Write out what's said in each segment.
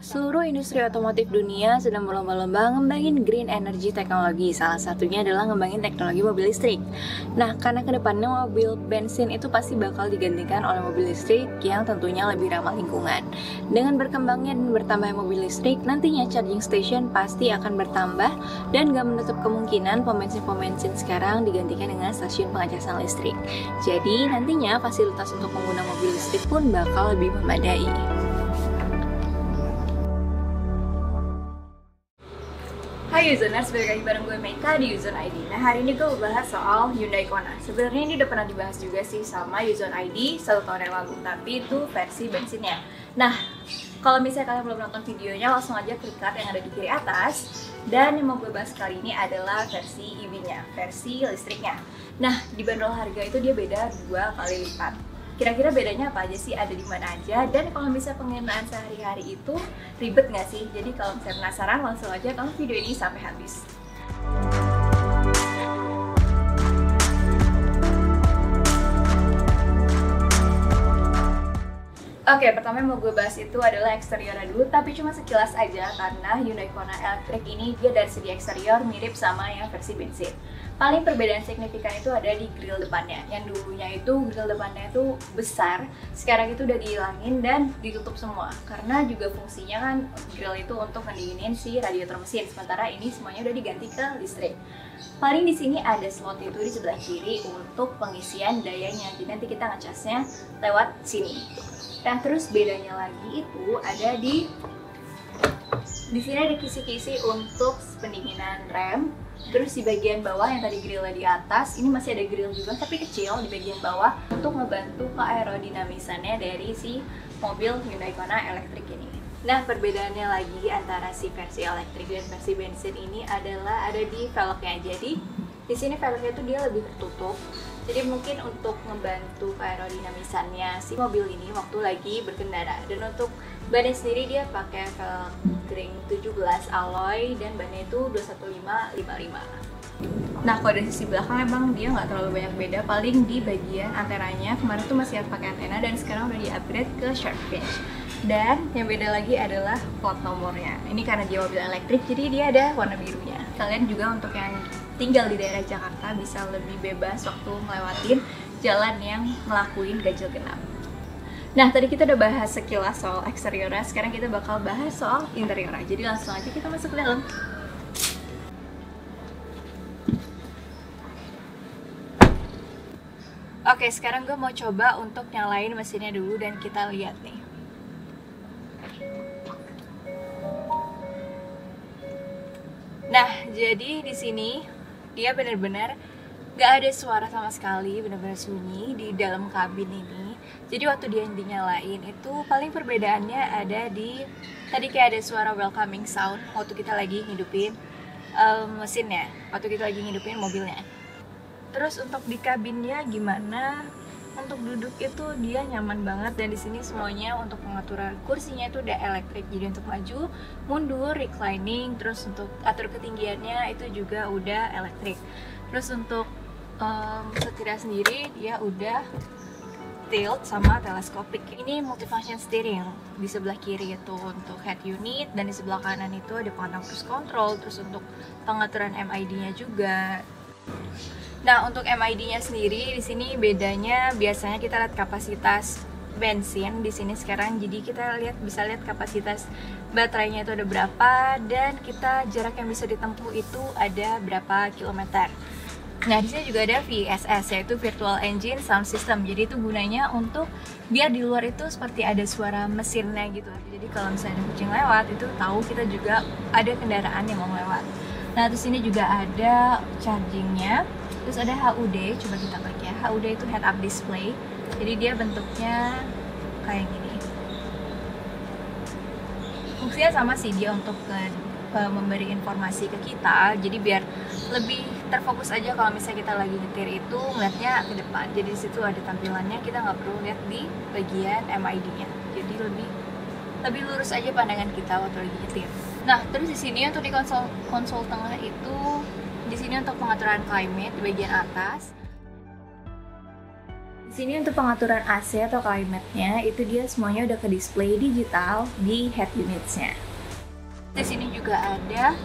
Seluruh industri otomotif dunia sedang berlomba-lomba ngembangin green energy teknologi. Salah satunya adalah ngembangin teknologi mobil listrik. Nah, karena kedepannya mobil bensin itu pasti bakal digantikan oleh mobil listrik yang tentunya lebih ramah lingkungan. Dengan berkembangnya dan bertambahnya mobil listrik, nantinya charging station pasti akan bertambah dan gak menutup kemungkinan pom-bensin sekarang digantikan dengan stasiun pengacasan listrik. Jadi, nantinya fasilitas untuk pengguna mobil listrik pun bakal lebih memadai. Hai Uzoners, balik lagi bareng gue Meika di Uzon ID. Nah, hari ini gue mau bahas soal Hyundai Kona. Sebenarnya ini udah pernah dibahas juga sih sama Uzon ID 1 tahun yang lalu, tapi itu versi bensinnya. Nah, kalau misalnya kalian belum nonton videonya, langsung aja klik card yang ada di kiri atas. Dan yang mau gue bahas kali ini adalah versi EV-nya, versi listriknya. Nah, di bandrol harga itu dia beda 2 kali lipat. Kira-kira bedanya apa aja sih, ada di mana aja, dan kalau misalnya penggunaan sehari-hari itu ribet nggak sih? Jadi kalau misalnya penasaran, langsung aja tonton video ini sampai habis. Oke, pertama yang mau gue bahas itu adalah eksteriornya dulu, tapi cuma sekilas aja karena Hyundai Kona Electric ini dia dari segi eksterior mirip sama yang versi bensin. Paling perbedaan signifikan itu ada di grill depannya. Yang dulunya itu grill depannya itu besar, sekarang itu udah dihilangin dan ditutup semua. Karena juga fungsinya kan grill itu untuk mendinginin si radiator mesin, sementara ini semuanya udah diganti ke listrik. Paling di sini ada slot itu di sebelah kiri untuk pengisian dayanya. Jadi nanti kita ngecasnya lewat sini. Nah, terus bedanya lagi itu ada di sini ada kisi-kisi untuk pendinginan rem. Terus di bagian bawah yang tadi grillnya di atas, ini masih ada grill juga tapi kecil di bagian bawah untuk ngebantu ke aerodinamisannya dari si mobil Hyundai Kona Electric ini. Nah, perbedaannya lagi antara si versi elektrik dan versi bensin ini adalah ada di velgnya. Jadi di sini velgnya itu dia lebih tertutup. Jadi mungkin untuk membantu aerodinamisannya si mobil ini waktu lagi berkendara. Dan untuk bannya sendiri dia pakai velg ring 17 alloy dan bannya itu 21555. Nah, kalau dari sisi belakang emang dia nggak terlalu banyak beda, paling di bagian antenanya. Kemarin tuh masih pakai antena dan sekarang udah di-upgrade ke shark fin. Dan yang beda lagi adalah plat nomornya. Ini karena dia mobil elektrik, jadi dia ada warna birunya. Kalian juga untuk yang tinggal di daerah Jakarta bisa lebih bebas waktu ngelewatin jalan yang ngelakuin ganjil genap. Nah, tadi kita udah bahas sekilas soal eksteriornya, sekarang kita bakal bahas soal interiornya. Jadi langsung aja kita masuk ke dalam. Oke, sekarang gue mau coba untuk nyalain mesinnya dulu dan kita lihat nih. Nah, jadi di sini dia benar-benar gak ada suara sama sekali, benar-benar sunyi di dalam kabin ini. Jadi waktu dia dinyalain itu paling perbedaannya ada di tadi kayak ada suara welcoming sound waktu kita lagi ngidupin mesinnya, waktu kita lagi ngidupin mobilnya. Terus untuk di kabinnya gimana? Untuk duduk itu dia nyaman banget, dan di sini semuanya untuk pengaturan kursinya itu udah elektrik. Jadi untuk maju, mundur, reclining, terus untuk atur ketinggiannya itu juga udah elektrik. Terus untuk setirnya sendiri dia udah tilt sama teleskopik. Ini multifunction steering. Di sebelah kiri itu untuk head unit dan di sebelah kanan itu ada pengatang cruise control. Terus untuk pengaturan MID-nya juga. Nah, untuk MID-nya sendiri di sini bedanya biasanya kita lihat kapasitas bensin di sini sekarang. Jadi kita bisa lihat kapasitas baterainya itu ada berapa dan kita jarak yang bisa ditempuh itu ada berapa kilometer. Nah, di sini juga ada VSS, yaitu Virtual Engine Sound System. Jadi itu gunanya untuk biar di luar itu seperti ada suara mesinnya gitu. Jadi kalau misalnya ada kucing lewat itu tahu kita juga ada kendaraan yang mau lewat. Nah, terus ini juga ada chargingnya. Terus ada HUD, coba kita klik ya. HUD itu head up display. Jadi dia bentuknya kayak gini. Fungsinya sama sih, dia untuk memberi informasi ke kita. Jadi biar lebih terfokus aja kalau misalnya kita lagi nyetir itu ngeliatnya ke depan. Jadi di situ ada tampilannya, kita nggak perlu lihat di bagian MID-nya. Jadi lebih lurus aja pandangan kita waktu lagi nyetir. Nah, terus di sini untuk di konsol tengah itu di sini untuk pengaturan climate di bagian atas. Di Sini untuk pengaturan AC atau climate-nya itu dia semuanya udah ke display digital di head units-nya. Di sini juga ada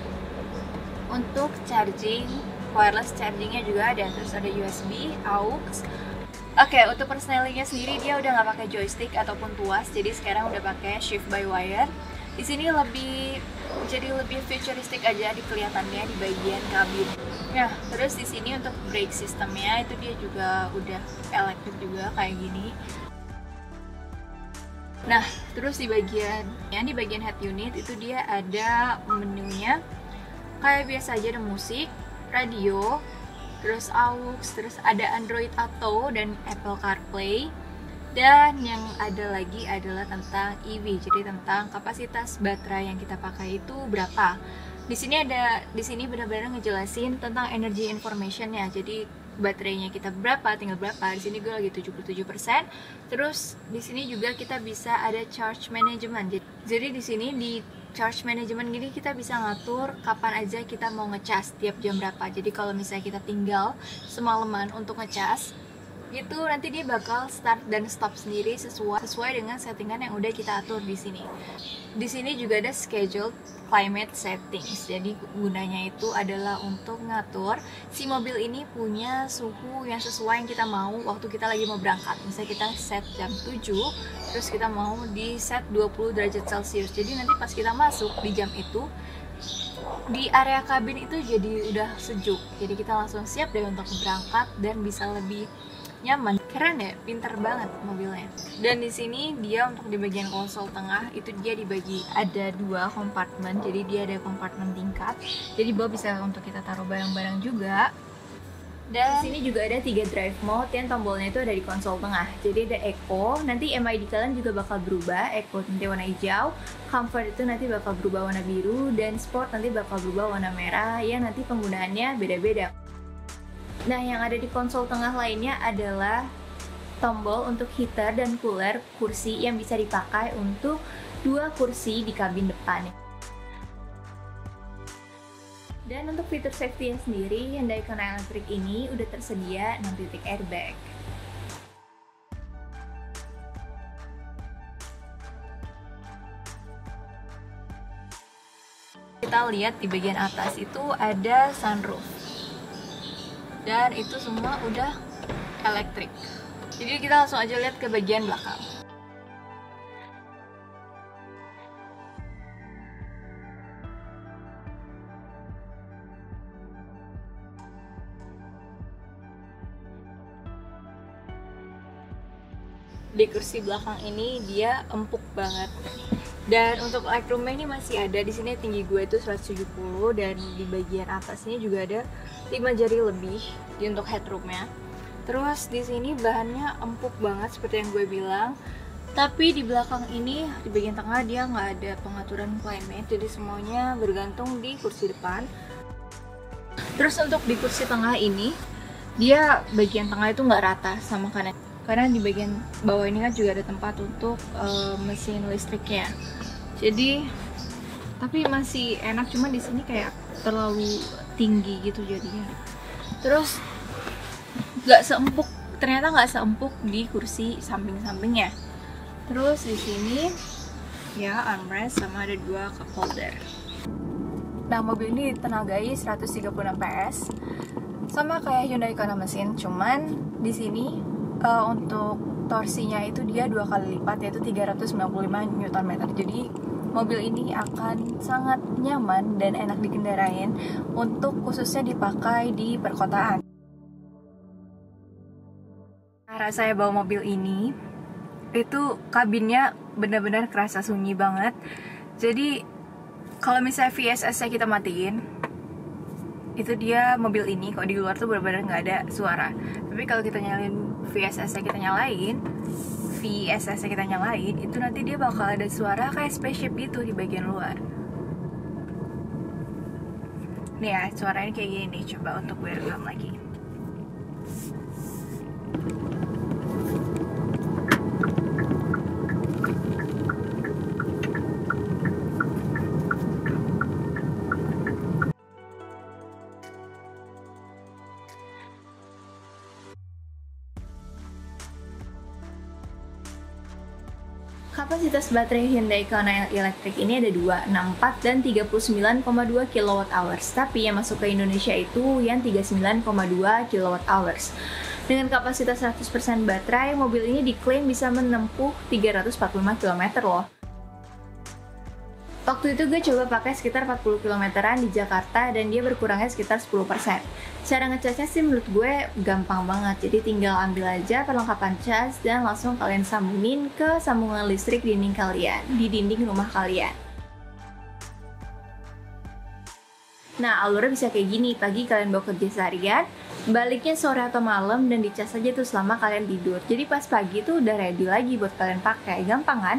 untuk charging, wireless charging-nya juga ada, terus ada USB, AUX. Oke, untuk persnelingnya sendiri dia udah nggak pakai joystick ataupun tuas, jadi sekarang udah pakai shift by wire. Di sini jadi lebih futuristik aja di kelihatannya di bagian kabin. Nah, terus di sini untuk brake sistemnya itu dia juga udah elektrik juga kayak gini. Nah, terus di bagian head unit itu dia ada menunya. Kayak biasa aja ada musik, radio, terus AUX, terus ada Android Auto dan Apple CarPlay. Dan yang ada lagi adalah tentang EV, jadi tentang kapasitas baterai yang kita pakai itu berapa. Di sini benar-benar ngejelasin tentang energy information-nya. Jadi baterainya kita berapa, tinggal berapa. Di sini gue lagi 77%. Terus di sini juga kita bisa ada charge management. Jadi di sini di charge management gini kita bisa ngatur kapan aja kita mau ngecas tiap jam berapa. Jadi kalau misalnya kita tinggal semalaman untuk ngecas, itu nanti dia bakal start dan stop sendiri sesuai dengan settingan yang udah kita atur di sini. Di sini juga ada scheduled climate settings. Jadi gunanya itu adalah untuk ngatur si mobil ini punya suhu yang sesuai yang kita mau waktu kita lagi mau berangkat. Misalnya kita set jam 7, terus kita mau di set 20 derajat Celcius. Jadi nanti pas kita masuk di jam itu, di area kabin itu jadi udah sejuk. Jadi kita langsung siap deh untuk berangkat dan bisa lebih nyaman. Keren ya, pinter banget mobilnya. Dan di sini dia untuk di bagian konsol tengah itu dia dibagi ada 2 kompartemen. Jadi dia ada kompartemen tingkat. Jadi bawah bisa untuk kita taruh barang-barang juga. Dan di sini juga ada 3 drive mode yang tombolnya itu ada di konsol tengah. Jadi ada Eco, nanti MID kalian juga bakal berubah. Eco nanti warna hijau, Comfort itu nanti bakal berubah warna biru, dan Sport nanti bakal berubah warna merah yang nanti penggunaannya beda-beda. Nah, yang ada di konsol tengah lainnya adalah tombol untuk heater dan cooler kursi yang bisa dipakai untuk 2 kursi di kabin depan. Dan untuk fitur safety-nya sendiri, Hyundai Kona Electric ini udah tersedia 6 titik airbag. Kita lihat di bagian atas itu ada sunroof. Dan itu semua udah elektrik. Jadi kita langsung aja lihat ke bagian belakang. Di kursi belakang ini dia empuk banget. Dan untuk legroomnya ini masih ada. Di sini tinggi gue itu 170 dan di bagian atasnya juga ada 5 jari lebih untuk headroomnya. Terus di sini bahannya empuk banget seperti yang gue bilang. Tapi di belakang ini di bagian tengah dia nggak ada pengaturan climate, jadi semuanya bergantung di kursi depan. Terus untuk di kursi tengah ini dia bagian tengah itu nggak rata sama kanan. Karena di bagian bawah ini kan juga ada tempat untuk mesin listriknya. Jadi tapi masih enak, cuma di sini kayak terlalu tinggi gitu jadinya. Terus ternyata nggak seempuk di kursi samping-sampingnya. Terus di sini ya armrest sama ada 2 cup holder. Nah, mobil ini ditenagai 136 PS, sama kayak Hyundai Kona mesin, cuman di sini untuk torsinya itu dia 2 kali lipat, yaitu 395 Nm. Jadi mobil ini akan sangat nyaman dan enak dikendarain untuk khususnya dipakai di perkotaan. Rasanya bawa mobil ini itu kabinnya benar-benar kerasa sunyi banget. Jadi kalau misalnya VSS-nya kita matiin, itu dia mobil ini kalau di luar tuh benar-benar nggak ada suara. Tapi kalau kita nyalain VSS-nya kita nyalain, itu nanti dia bakal ada suara kayak spaceship gitu di bagian luar. Nih ya, suaranya kayak gini nih. Coba untuk gue rekam lagi. Kapasitas baterai Hyundai Kona Electric ini ada dua, 64 dan 39,2 kWh. Tapi yang masuk ke Indonesia itu yang 39,2 kWh. Dengan kapasitas 100% baterai, mobil ini diklaim bisa menempuh 345 km loh. Waktu itu gue coba pakai sekitar 40 km-an di Jakarta dan dia berkurangnya sekitar 10%. Cara ngecasnya sih menurut gue gampang banget, jadi tinggal ambil aja perlengkapan cas dan langsung kalian sambungin ke sambungan listrik dinding kalian, di dinding rumah kalian. Nah, alurnya bisa kayak gini, pagi kalian bawa kerja seharian, baliknya sore atau malam dan dicas aja tuh selama kalian tidur. Jadi pas pagi tuh udah ready lagi buat kalian pakai, gampang kan?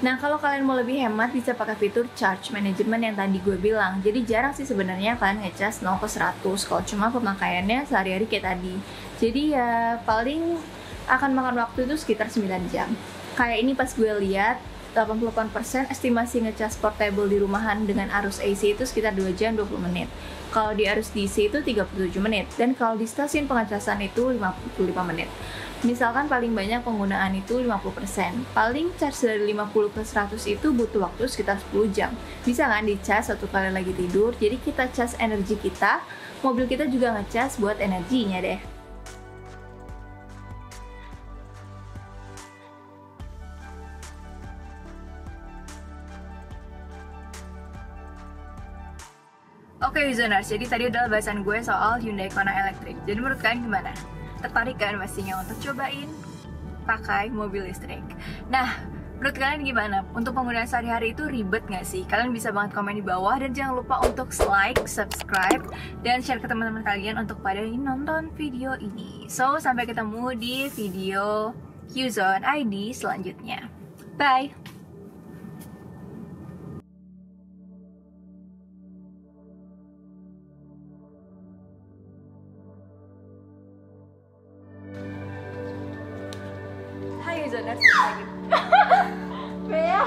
Nah, kalau kalian mau lebih hemat bisa pakai fitur charge management yang tadi gue bilang. Jadi jarang sih sebenarnya kalian ngecas 0 ke 100 kalau cuma pemakaiannya sehari-hari kayak tadi. Jadi ya paling akan makan waktu itu sekitar 9 jam. Kayak ini pas gue lihat 88% estimasi ngecas portable di rumahan dengan arus AC itu sekitar 2 jam 20 menit. Kalau di arus DC itu 37 menit dan kalau di stasiun pengecasan itu 55 menit. Misalkan paling banyak penggunaan itu 50%. Paling charge dari 50 ke 100 itu butuh waktu sekitar 10 jam. Bisa kan dicas waktu kalian lagi tidur. Jadi kita cas energi kita, mobil kita juga ngecas buat energinya deh. Oke Wizoners, jadi tadi adalah bahasan gue soal Hyundai Kona Electric. Jadi menurut kalian gimana? Tertarik kan pastinya untuk cobain pakai mobil listrik? Nah, menurut kalian gimana? Untuk penggunaan sehari-hari itu ribet nggak sih? Kalian bisa banget komen di bawah dan jangan lupa untuk like, subscribe, dan share ke teman-teman kalian untuk pada nonton video ini. So, sampai ketemu di video Qzone ID selanjutnya. Bye! Hai Zoners, lagi. Bea.